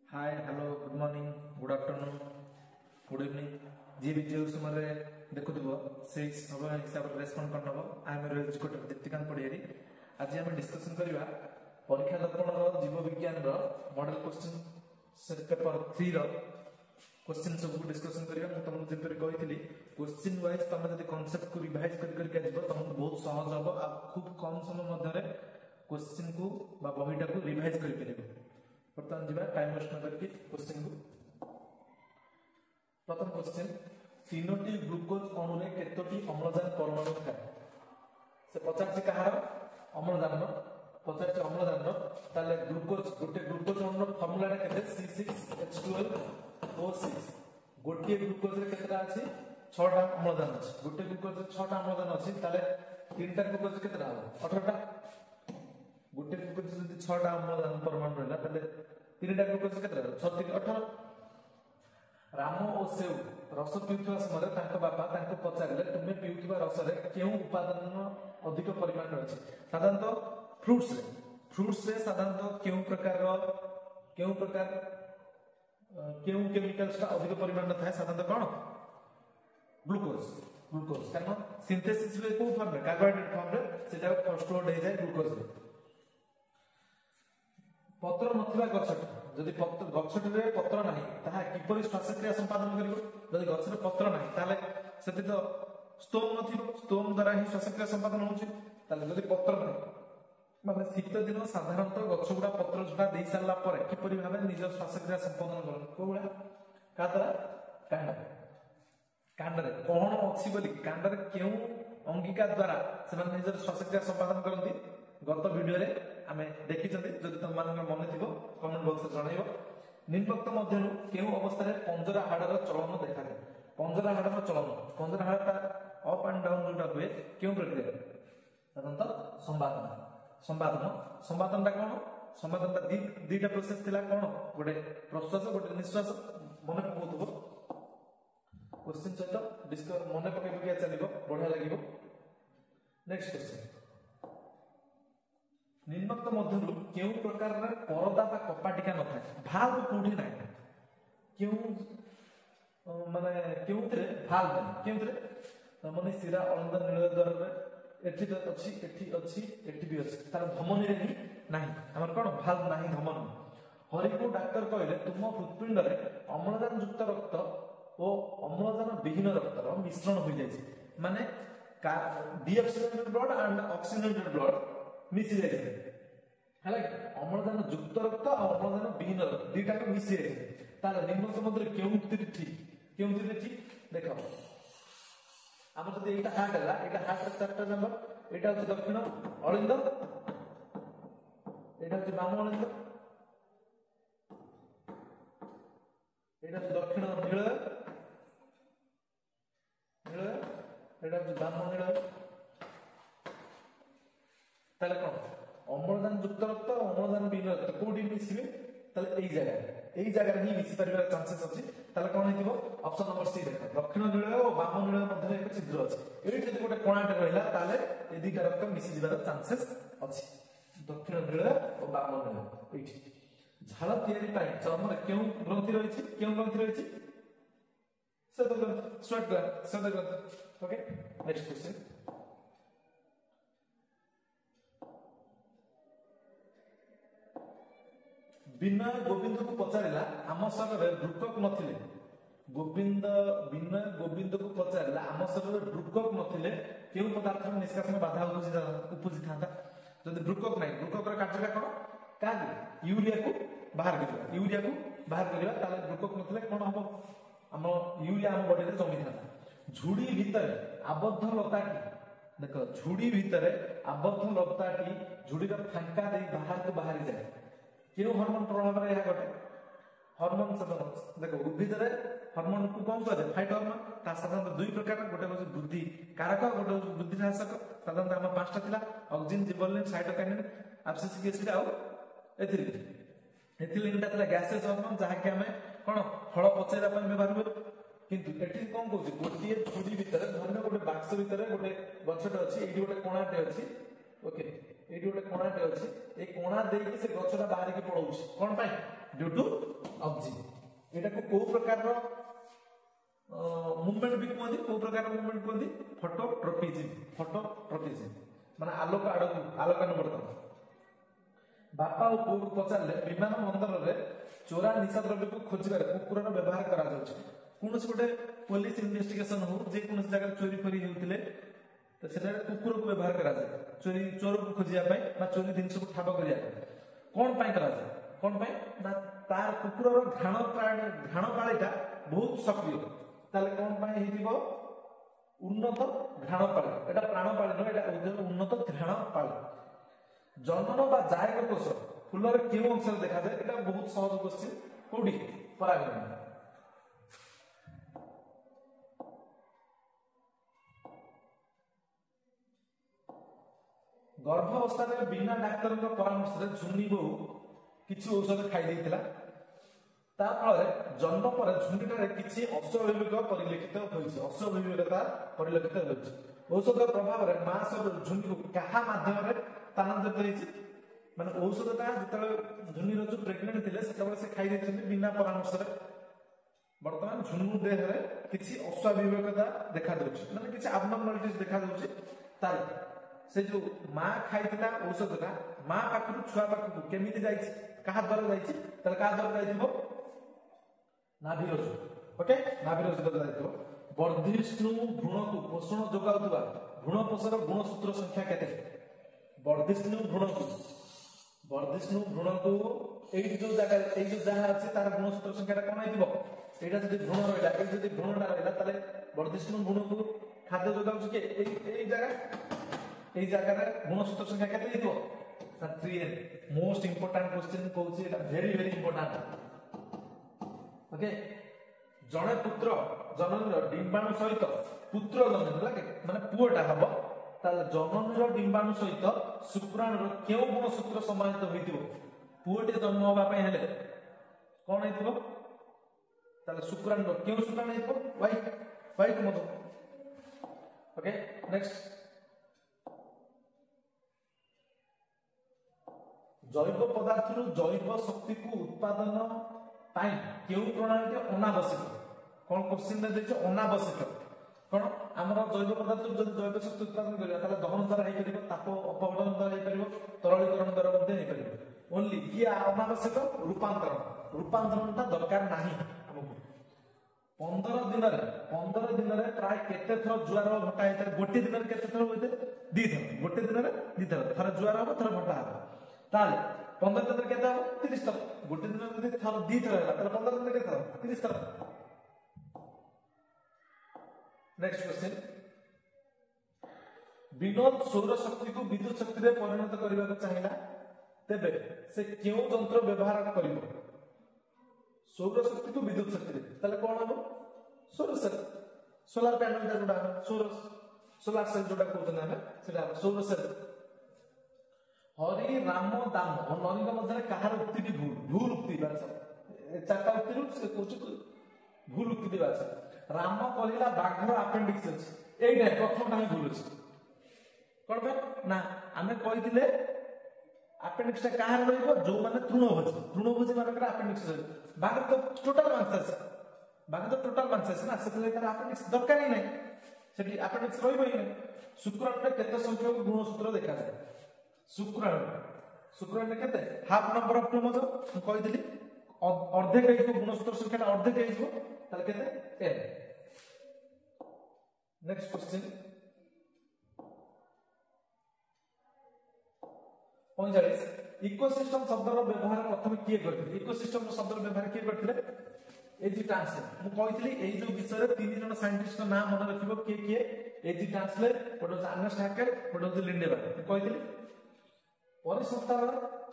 हाय hello good morning good afternoon good evening जी भी जो समय देखुव से हिसाब से रेस्पॉन्ड करनब I am educator Diptikant Padhiari. आज आम डिस्कसन करवा परीक्षा दर्पण जीव विज्ञान मॉडल क्वेश्चन पेपर 3 क्वेश्चन सब डिस्कसन करवा। मुझे तुमको जब कही क्वेश्चन वाइज तुम जब कॉन्सेप्ट को रिवाइज करके तुमको बहुत सहज हम आ खूब कम समय मध्य क्वेश्चन को बहीटा को रिवाइज कर बर्तमान जी टाइम वेस्ट न करके क्वेश्चन को प्रथम क्वेश्चन तीनोटी ग्लूकोज अणु में केतोटी अम्लजान परमाणु थाए से पचार कहार अम्लजान पचार अम्लजान ताले ग्लूकोज गोटे ग्लूकोज अणुर फर्मुला केते C6H12O6 गोटे ग्लूकोज रे केतेटा अछि 6टा अम्लजान अछि गोटे ग्लूकोज रे 6टा अम्लजान अछि ताले तीनटा ग्लूकोज केतेटा 18टा गोटे ग्लूकोज जदि 6टा अम्लजान परमाणु रहला ताले तीनटा ग्लूकोज केतेटा 36 18 राम और सेव रस पिउथवा समय तांको बापा तांको पचारिले तुमे पिउथवा रस रे केउ उपादान अधिक परिमाण रे अछि साधारणतः फ्रूट्स रे साधारणतः केउ प्रकार केउ केमिकल्स का अधिक परिमाण थाए साधारणतः कोन ग्लूकोज कारण सिंथेसिस रे को फॉर्म रे कार्बोहाइड्रेट फॉर्म रे सेटा स्टोर्ड हो जाए ग्लूकोज रे। पत्र नथिबा गछट जदि गछट रे पत्र नाही ताहा किपरि श्वासक्रिया संपादन करिवो जदि गछ रे पत्र नाही ताले सेति तो स्टोम नथिबो स्टोम द्वारा ही श्वासक्रिया संपादन होउछि ताले जदि पत्र नाही माने शीत दिन साधारणतः गछ गुडा पत्र झुडा देई सारला परे किपरि भाबे निज श्वासक्रिया संपादन करन कोबुला का द्वारा कांड रे कोन अछि बोली कांड रे केउ अंगिका द्वारा से निज श्वासक्रिया संपादन करंती गत वीडियो रे आमे देखि जदि तुम मान मन थिबो कमेंट बॉक्स रे जणाइबो। निम्नोक्त मध्यनु केउ अवस्था रे पंजरा हाडर चलन देखा जाय पंजरा हाडर चलन पंजरा हाडटा अप एंड डाउन जोटा हुए केउ प्रक्रिया साधारणतः संवादनटा कोन संवादनटा दीटा प्रोसेस थिला कोन गोटे प्रश्वास गोटे निश्वास मन पहुतबो क्वेश्चन सहित डिस्कस मन पकई पकई चलिबो बढ़िया लागिबो। नेक्स्ट क्वेश्चन निम्नोक्त मध्यरु केउ प्रकार रे परदा बा कपाटिका न थाए भाल्व कोठी नै केउ माने केउतरे भाल्व केउतरे माने सिरा अलंदा नील द्वार रे एठी तो एठी भी अछि तार धमनी रे ही नाही हमर कोन भाल्व नाही धमन हरि को डॉक्टर कहले तुम हृदपिंड रे अम्लजान युक्त रक्त ओ अम्लजान विहीन रक्त रो मिश्रण हो जाय माने deoxygenated blood and oxygenated blood मिसी जाय हला अम्लजान युक्त रक्त और अम्लजान विहीन रक्त दुटा को मिसी जाय ताले निम्नोक्त मध्य केउंतिर ठीक देखो हम जदि एटा हार्ट रे चारटा नंबर एटा होछि दक्षिण अलिंद एटा होछि बाम अलिंद एटा होछि दक्षिण नील एटा होछि बाम नील ताले कोन अम्लजान युक्त रक्त अम्लजान विहीन रक्त कोडी मिसिबे ताले एई जगह ही मिसी परिवार चांसेस अछि ताले कोन हेतिबो ऑप्शन नंबर सी देखो दक्षिण नील और बाम नील मध्य एक छिद्र अछि एई जदि गोटे कोणाटे रहला ताले ए दिका रक्त मिसी जिबार चांसेस अछि दक्षिण नील और बाम नील एठी झाल तयारी पाई चर्म रे केउ ग्रंथि रहिछि सेद ग्रंथि स्वेट ग्रंथि ओके। नेक्स्ट क्वेश्चन विनय गोविंद को पचारिला आम शरीर रे वृक्क नथिले विनय गोविंद को पचारिला आम शरीर रे वृक्क नथिले केउ पदार्थ निष्कासन बाधा उपजि थांता जदि वृक्क नै वृक्क रे कार्यटा कोन का यूरिया को बाहर करिवा ताले वृक्क नथिले कोन हम यूरिया हम बॉडी रे जमी थांता झुडी भीतर आबद्ध लताटी देखो झुडी भीतर आबद्ध लताटी झुडी रे फांका दे बाहर को बाहर जाए केउ हार्मोन प्रभाव रे या गटे हार्मोन सब देखो उद्भिद रे हार्मोन को कोन कहै फाइट हार्मोन ता साधारण दुई प्रकार गोटे होछि बुद्धि कारक गोटे होछि बुद्धि नाशक साधारण हम पांचटा थिला auxin gibberellin cytokinin abscisic acid आ एथिलीन ता गैसेस हार्मोन जहा कि हमें कोन फल पचेरा पर व्यवहार हुए किंतु एठी कोन कहै गोटिए छुडी भीतर धन्य गोटे बाक्स भीतर गोटे गछटे अछि एठी गोटे कोणाटे अछि ओके एठी गोटे कोणाटे अछि ए कोणा देकी से गछटा बाहर के पळौछि कोन पाई ड्यू टू ଅବଜି ଏଟା को प्रकार मूवमेंट भी कहते को प्रकार मूवमेंट कहते फोटोट्रोपिज्म माने आलोक आड़क आलोकानुवर्तन बापा और पुओ को पचारे विमान बंदर रे चोरा निशा द्रव्य को खोजबार कुकुर व्यवहार करा जाउछ कौन गोटे पुलिस इन्वेस्टिगेशन हो जे कौन जगह चोरी फरी होउतिले तो सेटा कुकुर को व्यवहार करा जाए चोरी चोर को खोजिया पाए ना चोरी जिनस को ठाब करिया कौन पाई करा जाए कौन पाई ना तार कुकुर रो घाण पाळीटा बहुत सक्रिय ताले कौन पाई हेतिबो उन्नत घ्राण पाळी एटा प्राण पाळी न एटा उन्नत घ्राण पाळी जनन बा जायक कोष फुलर केउ अंश देखा जाए एटा बहुत सहज क्वेश्चन कोडी परागण गर्भावस्था में बिना डाक्तर परामर्श रे झुन्नी बहु किछि औषध खाई देथिला ता फल जन्म पर झुन्नीटारे किछि अस्वाभाविक परिलक्षित होइछि अस्वाभाविकता परिलक्षित होइछि औषध प्रभाव रे मां सब झुन्नी को कहा माध्यम रे स्थानांतरित होइछि माने औषधटा जतले झुन्नी रो जो प्रेग्नेंट थिले सेतबे से खाई देछिन बिना परामर्श रे वर्तमान झुन्नू देह रे किछि अस्वाभाविकता देखा दउछि माने किछि एबनॉर्मलिटीज देखा दउछि तार से जो मां खाइथिला औषधटा मां पाखरु छुआ पाखरु केमिति जाइछि कहा द्वारा जाइछि तले कहा द्वारा जाइथिबो नाभिरस ओके नाभिरस द्वारा जाइथिबो वर्धिष्णु भ्रूण को पोषण जोगाउतबा भ्रूण पोषण गुण सूत्र संख्या केते वर्धिष्णु भ्रूण को एई जो जगह एई जो जहाँ अछि तार गुण सूत्र संख्याटा कोन आइथिबो एटा जदि भ्रूण रहला एई जदि भ्रूणटा रहला तले वर्धिष्णु भ्रूण को खाद्य जोगाउछ के एई जगह এই জায়গায় গুণসূত্র সংখ্যা কেতে দিতো না 3n মোস্ট ইম্পর্টান্ট क्वेश्चन कहूची এটা ভেরি ভেরি ইম্পর্টান্ট ওকে জনে পুত্র জননীর ডিম্বাণু সহিত পুত্র জননী লাগে মানে পুଅটা হবো তাহলে জননীর ডিম্বাণু সহিত শুক্রাণুর কেউ গুণসূত্র সমাহিত হইতিবো পুଅଟେ জন্ম হবা ପାଇଁ হেলে কোন হইতিবো তাহলে শুক্রাণুর কেউ শুক্রাণু হইতিবো হোয়াইট মতো ওকে নেক্সট जैव पदार्थ जैव शक्ति को उत्पादन पाई केउ प्रणाली अनावश्यक कौन क्वेश्चन दे देछ अनावश्यक कौन हमर जैव पदार्थ जदि जैव शक्ति उत्पादन करिया ताले दहन द्वारा हे परिबो ताप अपवर्तन द्वारा हे परिबो तरलीकरण द्वारा मध्ये हे परिबो ओनली कि अनावश्यक रूपांतरणटा दरकार नाही हमकु 15 दिन रे प्राय केते थर जुआर भटा हेते गोटे दिन रे केते थर होइते दी थर गोटे दिन रे दी थर थर जुआर हो थर भटा हो ताले 15 दिन रे केते हो 30 थर गोटे दिन रे जदि थर दी थर होला ताले 15 दिन रे केते हो 30 थर नेक्स्ट क्वेश्चन विनोद सौर शक्ति को विद्युत शक्ति रे परिणत करबा को चाहिला तेबे से केउ यंत्र व्यवहार करिवो सौर शक्ति को विद्युत शक्ति रे ताले कोन हो सौर सेल सोलर पैनल जोडा सोलर सेल जोडा कहते हैं सेटा सौर सेल हरि राम दाम और ननिका मध्य कहार उक्ति भी भूल उक्ति बास चारटा उक्ति रु से कुछ भूल उक्ति भी बास राम कहला बाघर अपेंडिक्स अछि एइटा प्रथम टाइम भूल अछि कोन बे ना हमें कहिथिले अपेंडिक्स ता कहार रहइबो जो माने तृणभोजी मानकर अपेंडिक्स बाघ तो टोटल मांस अछि बाघ तो टोटल मांस अछि ना सेतले तार अपेंडिक्स दरकार ही नै सेठी अपेंडिक्स रहइबो ही नै शुक्राणु केते संख्यक गुणसूत्र देखा जाय शुक्राणु केते हाफ नंबर ऑफ क्रोमोसोम हम कहिथिली अर्धे कहिबो गुणसूत्र संख्याटा अर्धे कहिबो ताले केते n नेक्स्ट क्वेश्चन 45 इकोसिस्टम शब्दर व्यवहार प्रथम किए करथिले इकोसिस्टम शब्दर व्यवहार किए करथिले एजी ट्रांसलेट मु कहिथिली एई जो विषय रे तीन जन साइंटिस्ट नाम मन रखिबो किए एजी ट्रांसलेट पडो अर्नेस्ट हैकेल पडो लिंडेबर्ग मु कहिथिली परिसंस्थान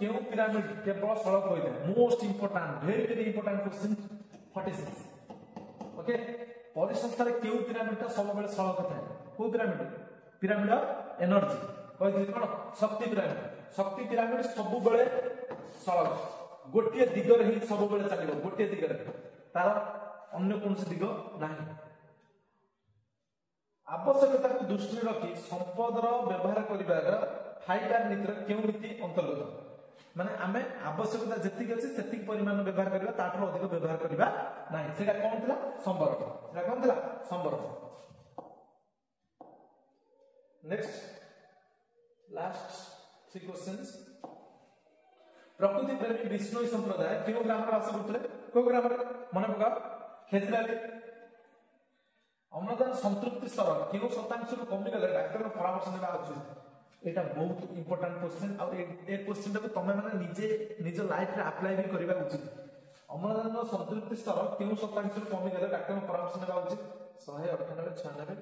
केउ पिरामिड केवल सड़क होइते most important very very important question 46 okay परिसंस्थान केउ पिरामिड ता सब बेले सड़क थाए को पिरामिड ऑफ एनर्जी कहिथिली कोन शक्ति पिरामिड सब बेले सड़क गोटे दिगरे ही सब बेले चलिबो गोटे दिगरे तार अन्य कोन से दिग नाही आवश्यकता को दृष्टि रखी संपदर व्यवहार करिबार 5 नीतिर केउ नीति अंतर्गत माने आमे आवश्यकता जेतिक अछि सेतिक परिमाण व्यवहार करबा ताठर अधिक व्यवहार करबा नाही सेटा कोन थिला संबरक सेटा कोन थिला संबरक नेक्स्ट लास्ट 3 क्वेश्चंस प्रकृति प्रेमी विष्णु संप्रदाय केउ ग्राम रे वास करथले को ग्राम रे मने पका खेसलाली अम्लजान संतृप्ति स्तर केउ शतांश रु कमी गले डाक्टर परामर्श नेबा उचित एटा बहुत इंपोर्टेंट क्वेश्चन और ए क्वेश्चन को तमे माने निजे निज लाइफ रे अप्लाई भी करबा उचित अम्लजान संतृप्ति स्तर केउ शतांश रु कमी गले डाक्टर परामर्श नेबा उचित 198 96 तले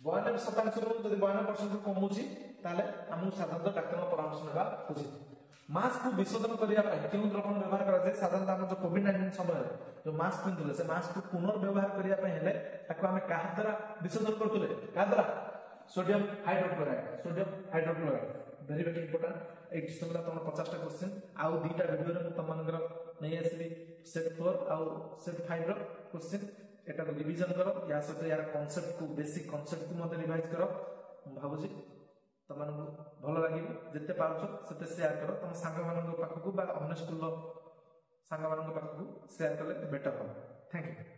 92 शतांश रु जदि 92% रु कमुची ताले हमु साधारणतः डाक्टर परामर्श नेबा उचित मास्क को विशोधन करिया पय केउ द्रवण व्यवहार करा जाय साधारणतः हम जो कोविड 19 समय जो मास्क पिंदुले से मास्क को पुनर्व्यवहार करिया पय हेले ताको हमें काहा द्वारा विशोधन करतुले का द्वारा sodium hydrochloride very very important एट समला तमन 50 टा क्वेश्चन आउ दीटा वीडियो रे तम मनकर नै आसली सेट 4 आउ सेट 5 रो क्वेश्चन एटा को रिवीजन करो या सहित यार कांसेप्ट को बेसिक कांसेप्ट को मते रिवाइज करो भाबुजी तमन भलो लागि जते पाउछो सेते शेयर करो तम संग मानन पाखकु बा अन्य स्कूल लो संग मानन पाखकु शेयर करले बेटर हो थैंक यू।